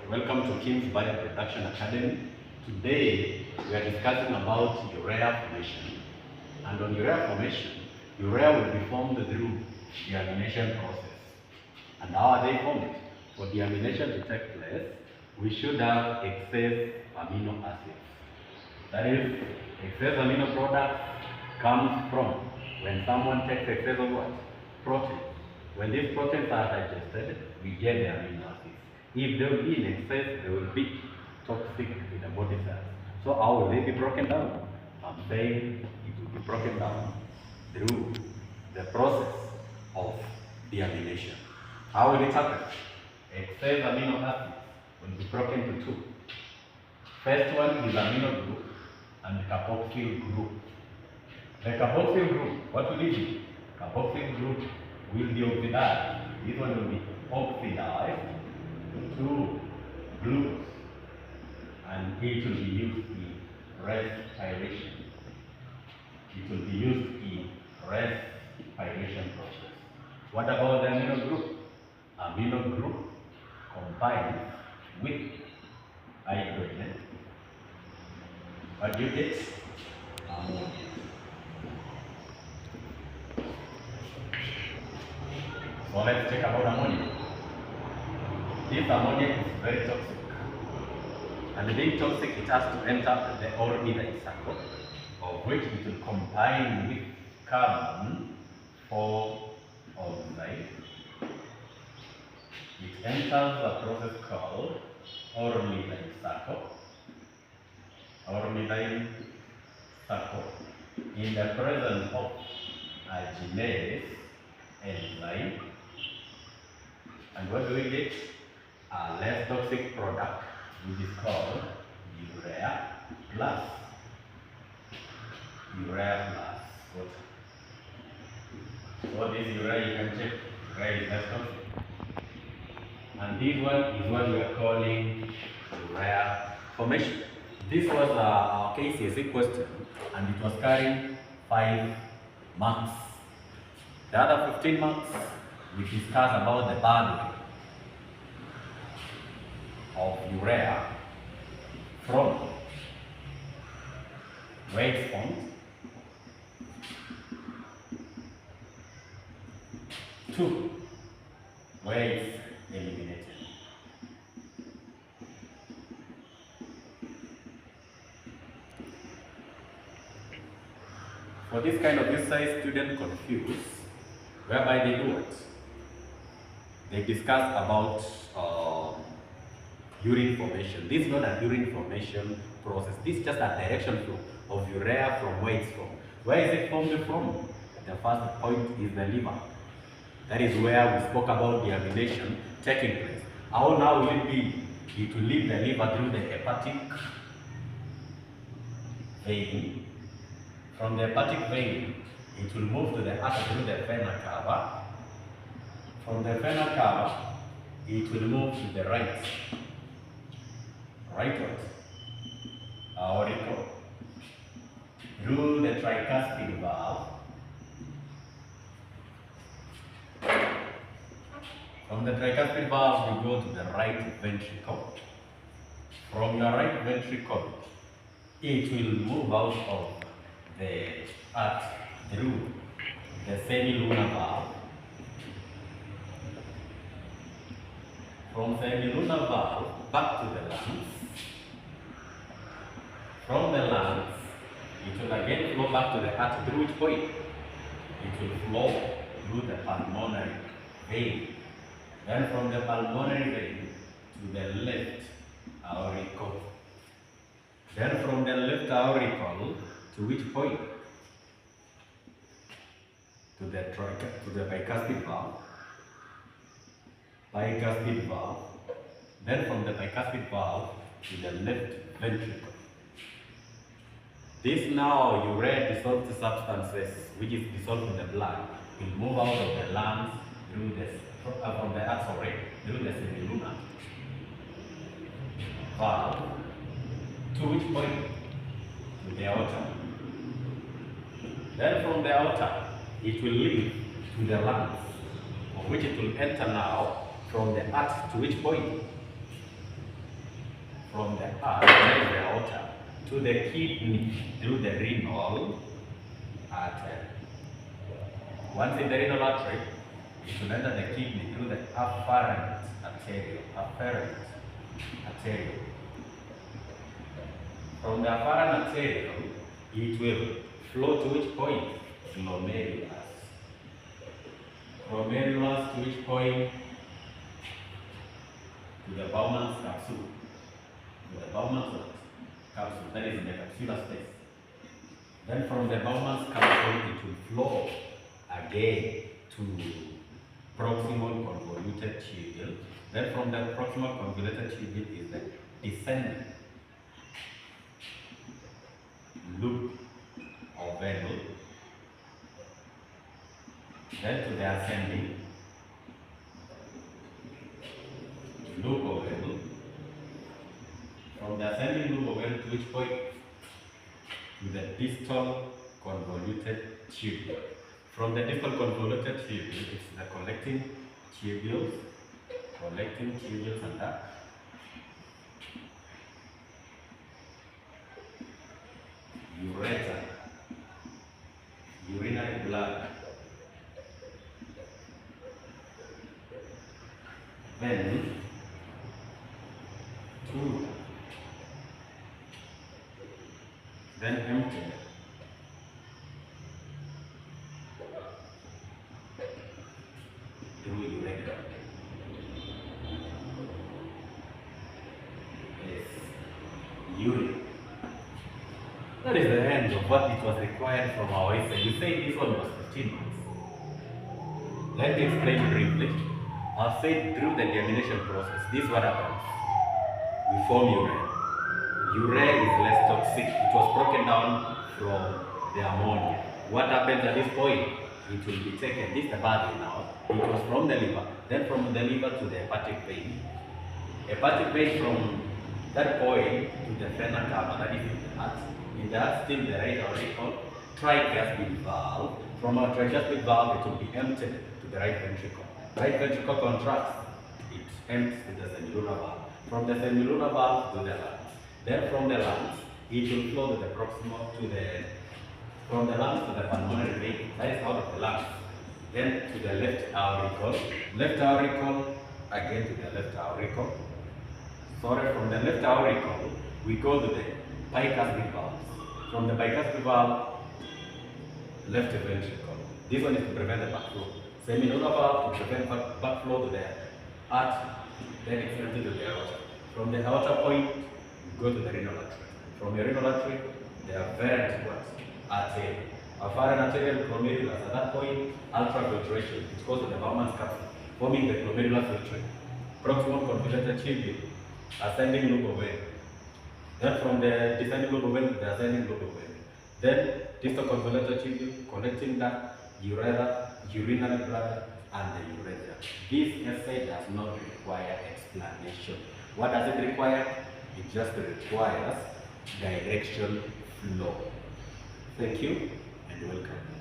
Welcome to Kim's Bioproduction Academy. Today we are discussing about urea formation. And on urea formation, urea will be formed through deamination process. And how are they formed? For deamination to take place, we should have excess amino acids. That is, excess amino products comes from when someone takes excess of what? Protein. When these proteins are digested, we get the amino acids. If they will be in excess, they will be toxic to the body cells. So how will they be broken down? I'm saying it will be broken down through the process of deamination. How will it happen? Excess amino acids will be broken to two. First one is amino group and carboxyl group. The carboxyl group, what will it be? Carboxyl group will be oxidized. This one will be oxidized to glucose, and it will be used in respiration. It will be used in respiration process. What about the amino group? Amino group combines with hydrogen. What do you get? Ammonia. So let's talk about ammonia. This ammonia is very toxic. And being toxic, it has to enter the ornithine cycle, of which it will combine with carbon for oxide. It enters a process called ornithine cycle. Ornithine cycle. In the presence of a Kcse enzyme. And what do we get? A less toxic product, which is called urea plus water. So this urea, you can check, urea is less toxic. And this one is what we are calling urea formation. This was our Kcse question, and it was carrying 5 marks. The other 15 marks, we discussed about the boundary of urea from where it's formed to where it's eliminated. For this kind of exercise, students confuse, whereby they do it. They discuss about urine formation. This is not a urine formation process. This is just a direction flow of urea from where it's from. Where is it formed from? The first point is the liver. That is where we spoke about deamination taking place. How now will it be? It will leave the liver through the hepatic vein. From the hepatic vein, it will move to the heart through the vena cava. From the vena cava, it will move to the rightward auricle through the tricuspid valve. From the tricuspid valve, we go to the right ventricle. From the right ventricle, it will move out of the heart through the semilunar valve. From semilunar valve back to the lungs. From the lungs, it will again flow back to the heart through which point? It will flow through the pulmonary vein. Then from the pulmonary vein to the left auricle. Then from the left auricle to which point? To the bicuspid valve. Bicuspid valve. Then from the bicuspid valve to the left ventricle. This now urea dissolved substances, which is dissolved in the blood, will move out of the lungs through from the heart, through the semilunar valve. To which point? To the aorta. Then from the aorta, it will lead to the lungs, of which it will enter now from the heart to which point? from the heart, that is the aorta, to the kidney through the renal artery. Once in the renal artery, it will enter the kidney through the afferent arteriole. From the afferent arteriole, it will flow to which point? Glomerulus. Glomerulus to which point? To the Bowman's capsule. To the Bowman's capsule, that is in the capsular space. Then from the Bowman's capsule, it will flow again to proximal convoluted tubule. Then from the proximal convoluted tubule is the descending loop of venule. Then to the ascending loop of venule. From the ascending loop of venule to which point? To the distal convoluted tubule. From the distal convoluted tubule, it's the collecting tubules and that. Ureter, urinary blood. Then two, then empty. Through urethra. Yes, urine. That is the end of what it was required from our essay. You say this one was 15 months. Let me explain briefly. I've said through the deamination process, this is what happens. We form urea. Urea is less toxic. It was broken down from the ammonia. What happens at this point? It will be taken, this is the body now. It was from the liver, then from the liver to the hepatic vein. Hepatic vein from that point to the vena cava, that is in the heart. In the heart, still the right auricle, tricuspid valve. From our tricuspid valve, it will be emptied to the right ventricle. Right ventricle contracts, it empties to the cellular valve. From the cellular valve to the lungs. Then from the lungs, it will flow to the proximal to the, from the lungs to the pulmonary vein, that is out of the lungs. Then to the left auricle, again to the left auricle. Sorry, from the left auricle, we go to the bicuspid valve. From the bicuspid valve, left ventricle. This one is to prevent the backflow. Semilunar valve to prevent backflow to the heart, then extended to the aorta. From the aorta point, we go to the renal artery. From the renal artery, there are variant artery. Afferent arterial glomerulus. At that point, ultrafiltration. It goes to the Bowman's capsule, forming the glomerular filtrate. Proximal convoluted tubule, ascending loop of vein. Then from the descending loop of vein, the ascending loop of vein. Then distal convoluted tubule connecting that ureter, urinary bladder, and the urethra. This essay does not require explanation. What does it require? It just requires direction flow. Thank you and welcome.